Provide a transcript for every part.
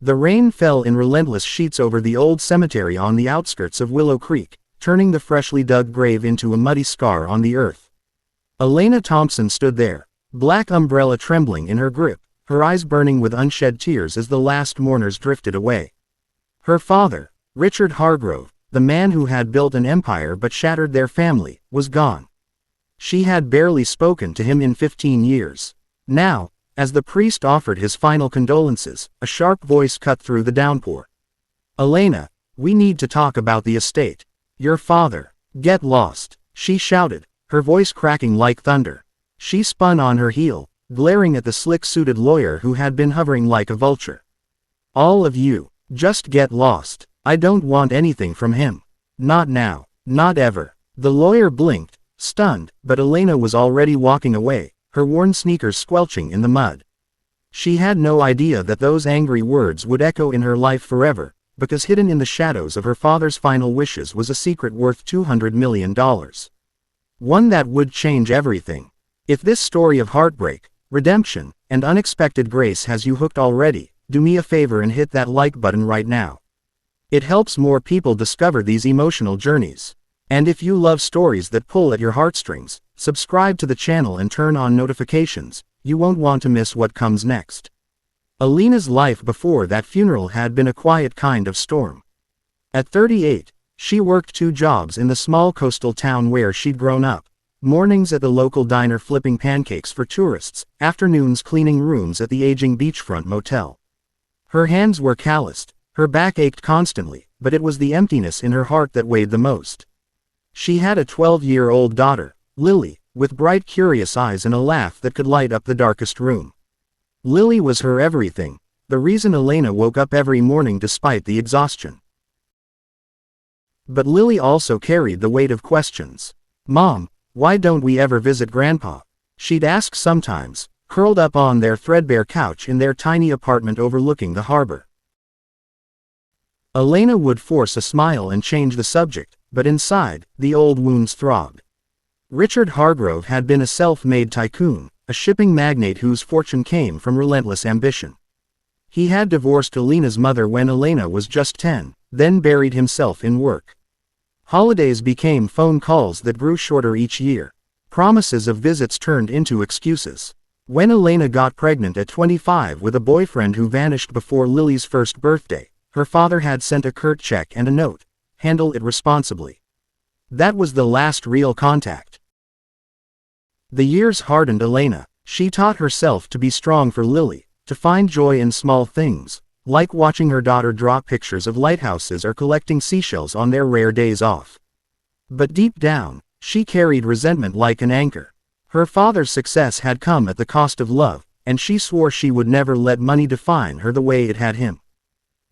The rain fell in relentless sheets over the old cemetery on the outskirts of Willow Creek, turning the freshly dug grave into a muddy scar on the earth. Elena Thompson stood there, black umbrella trembling in her grip, her eyes burning with unshed tears as the last mourners drifted away. Her father, Richard Hargrove, the man who had built an empire but shattered their family, was gone. She had barely spoken to him in 15 years. Now, as the priest offered his final condolences, a sharp voice cut through the downpour. "Elena, we need to talk about the estate. Your father." "Get lost," she shouted, her voice cracking like thunder. She spun on her heel, glaring at the slick-suited lawyer who had been hovering like a vulture. "All of you, just get lost. I don't want anything from him. Not now. Not ever." The lawyer blinked, stunned, but Elena was already walking away, her worn sneakers squelching in the mud. She had no idea that those angry words would echo in her life forever, because hidden in the shadows of her father's final wishes was a secret worth $200 million. One that would change everything. If this story of heartbreak, redemption, and unexpected grace has you hooked already, do me a favor and hit that like button right now. It helps more people discover these emotional journeys. And if you love stories that pull at your heartstrings, subscribe to the channel and turn on notifications. You won't want to miss what comes next. Elena's life before that funeral had been a quiet kind of storm. At 38, she worked 2 jobs in the small coastal town where she'd grown up. Mornings at the local diner flipping pancakes for tourists, afternoons cleaning rooms at the aging beachfront motel. Her hands were calloused, her back ached constantly, but it was the emptiness in her heart that weighed the most. She had a 12-year-old daughter, Lily, with bright curious eyes and a laugh that could light up the darkest room. Lily was her everything, the reason Elena woke up every morning despite the exhaustion. But Lily also carried the weight of questions. "Mom, why don't we ever visit Grandpa?" she'd ask sometimes, curled up on their threadbare couch in their tiny apartment overlooking the harbor. Elena would force a smile and change the subject, but inside, the old wounds throbbed. Richard Hargrove had been a self-made tycoon, a shipping magnate whose fortune came from relentless ambition. He had divorced Elena's mother when Elena was just 10, then buried himself in work. Holidays became phone calls that grew shorter each year. Promises of visits turned into excuses. When Elena got pregnant at 25 with a boyfriend who vanished before Lily's first birthday, her father had sent a curt check and a note. "Handle it responsibly." That was the last real contact. The years hardened Elena. She taught herself to be strong for Lily, to find joy in small things, like watching her daughter draw pictures of lighthouses or collecting seashells on their rare days off. But deep down, she carried resentment like an anchor. Her father's success had come at the cost of love, and she swore she would never let money define her the way it had him.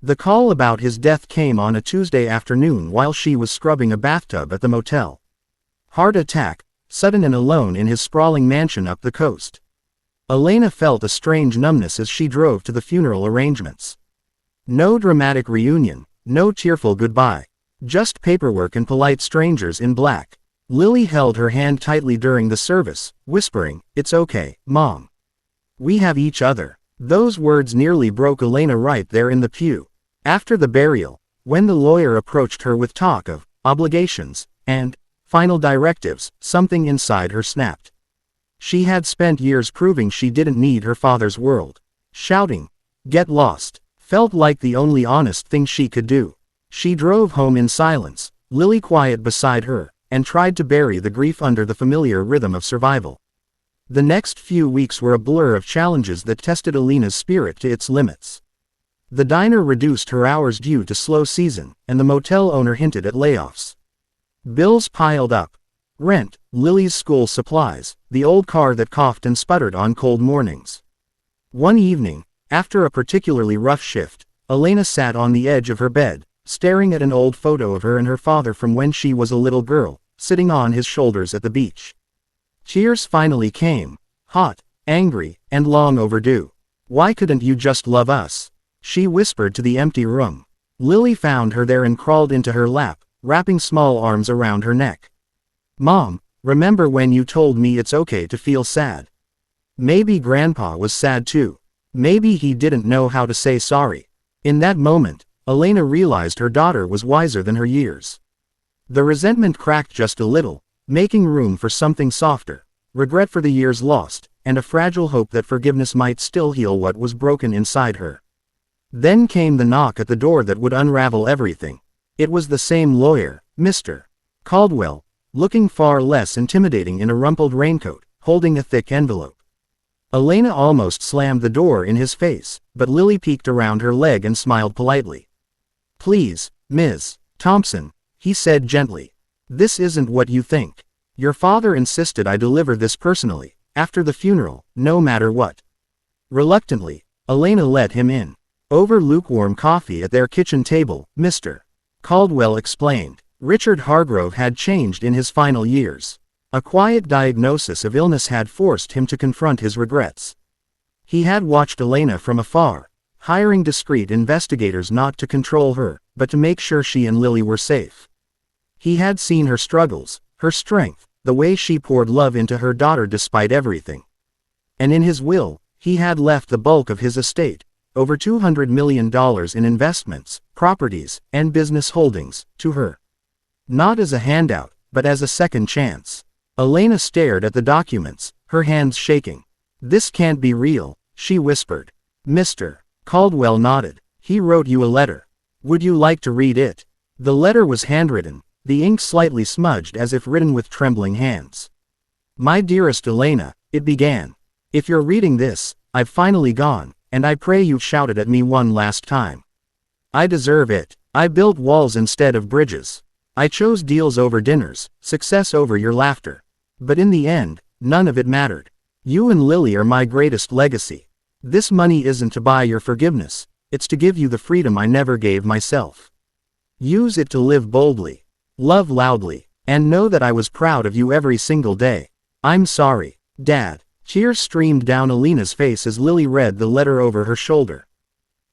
The call about his death came on a Tuesday afternoon while she was scrubbing a bathtub at the motel. Heart attack, sudden and alone in his sprawling mansion up the coast. Elena felt a strange numbness as she drove to the funeral arrangements. No dramatic reunion, no tearful goodbye. Just paperwork and polite strangers in black. Lily held her hand tightly during the service, whispering, "It's okay, Mom. We have each other." Those words nearly broke Elena right there in the pew. After the burial, when the lawyer approached her with talk of obligations and final directives, something inside her snapped. She had spent years proving she didn't need her father's world. Shouting, "Get lost," felt like the only honest thing she could do. She drove home in silence, Lily quiet beside her, and tried to bury the grief under the familiar rhythm of survival. The next few weeks were a blur of challenges that tested Elena's spirit to its limits. The diner reduced her hours due to slow season, and the motel owner hinted at layoffs. Bills piled up. Rent, Lily's school supplies, the old car that coughed and sputtered on cold mornings. One evening, after a particularly rough shift, Elena sat on the edge of her bed, staring at an old photo of her and her father from when she was a little girl, sitting on his shoulders at the beach. Tears finally came, hot, angry, and long overdue. "Why couldn't you just love us?" she whispered to the empty room. Lily found her there and crawled into her lap, wrapping small arms around her neck. "Mom, remember when you told me it's okay to feel sad?" Maybe Grandpa was sad too. Maybe he didn't know how to say sorry. In that moment, Elena realized her daughter was wiser than her years. The resentment cracked just a little, making room for something softer, regret for the years lost, and a fragile hope that forgiveness might still heal what was broken inside her. Then came the knock at the door that would unravel everything. It was the same lawyer, Mr. Caldwell, looking far less intimidating in a rumpled raincoat, holding a thick envelope. Elena almost slammed the door in his face, but Lily peeked around her leg and smiled politely. "Please, Ms. Thompson," he said gently. "This isn't what you think. Your father insisted I deliver this personally, after the funeral, no matter what." Reluctantly, Elena let him in. Over lukewarm coffee at their kitchen table, Mr. Caldwell explained. Richard Hargrove had changed in his final years. A quiet diagnosis of illness had forced him to confront his regrets. He had watched Elena from afar, hiring discreet investigators not to control her, but to make sure she and Lily were safe. He had seen her struggles, her strength, the way she poured love into her daughter despite everything. And in his will, he had left the bulk of his estate, over $200 million in investments, properties, and business holdings, to her. Not as a handout, but as a second chance. Elena stared at the documents, her hands shaking. "This can't be real," she whispered. Mr. Caldwell nodded. "He wrote you a letter. Would you like to read it?" The letter was handwritten, the ink slightly smudged as if written with trembling hands. "My dearest Elena," it began. "If you're reading this, I've finally gone, and I pray you shout it at me one last time. I deserve it. I built walls instead of bridges. I chose deals over dinners, success over your laughter. But in the end, none of it mattered. You and Lily are my greatest legacy. This money isn't to buy your forgiveness, it's to give you the freedom I never gave myself. Use it to live boldly, love loudly, and know that I was proud of you every single day. I'm sorry, Dad." Tears streamed down Elena's face as Lily read the letter over her shoulder.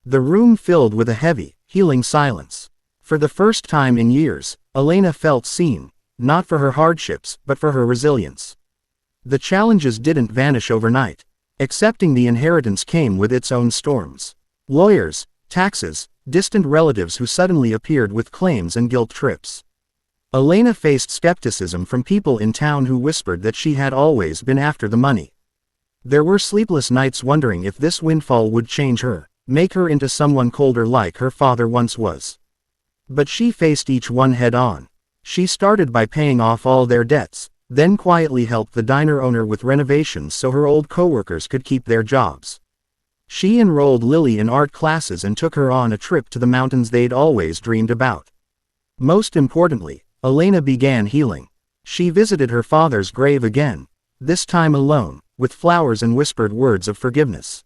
The room filled with a heavy, healing silence. For the first time in years, Elena felt seen, not for her hardships, but for her resilience. The challenges didn't vanish overnight. Accepting the inheritance came with its own storms. Lawyers, taxes, distant relatives who suddenly appeared with claims and guilt trips. Elena faced skepticism from people in town who whispered that she had always been after the money. There were sleepless nights wondering if this windfall would change her, make her into someone colder like her father once was. But she faced each one head-on. She started by paying off all their debts, then quietly helped the diner owner with renovations so her old coworkers could keep their jobs. She enrolled Lily in art classes and took her on a trip to the mountains they'd always dreamed about. Most importantly, Elena began healing. She visited her father's grave again, this time alone, with flowers and whispered words of forgiveness.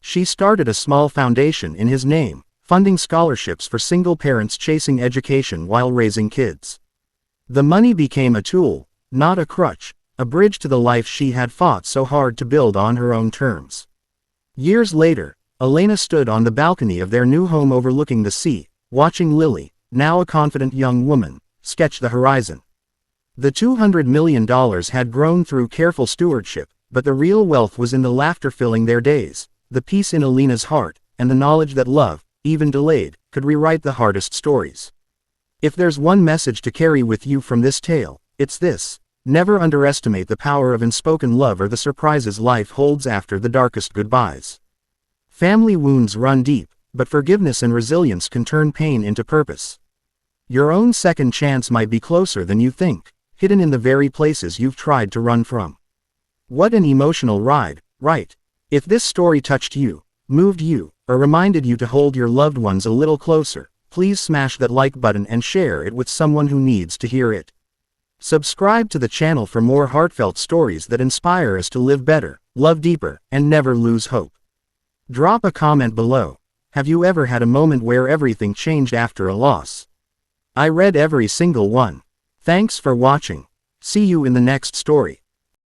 She started a small foundation in his name, funding scholarships for single parents chasing education while raising kids. The money became a tool, not a crutch, a bridge to the life she had fought so hard to build on her own terms. Years later, Elena stood on the balcony of their new home overlooking the sea, watching Lily, now a confident young woman, sketch the horizon. The $200 million had grown through careful stewardship, but the real wealth was in the laughter filling their days, the peace in Elena's heart, and the knowledge that love, even delayed, could rewrite the hardest stories. If there's one message to carry with you from this tale, it's this: never underestimate the power of unspoken love or the surprises life holds after the darkest goodbyes. Family wounds run deep, but forgiveness and resilience can turn pain into purpose. Your own second chance might be closer than you think, hidden in the very places you've tried to run from. What an emotional ride, right? If this story touched you, moved you, or reminded you to hold your loved ones a little closer, please smash that like button and share it with someone who needs to hear it. Subscribe to the channel for more heartfelt stories that inspire us to live better, love deeper, and never lose hope. Drop a comment below. Have you ever had a moment where everything changed after a loss? I read every single one. Thanks for watching. See you in the next story.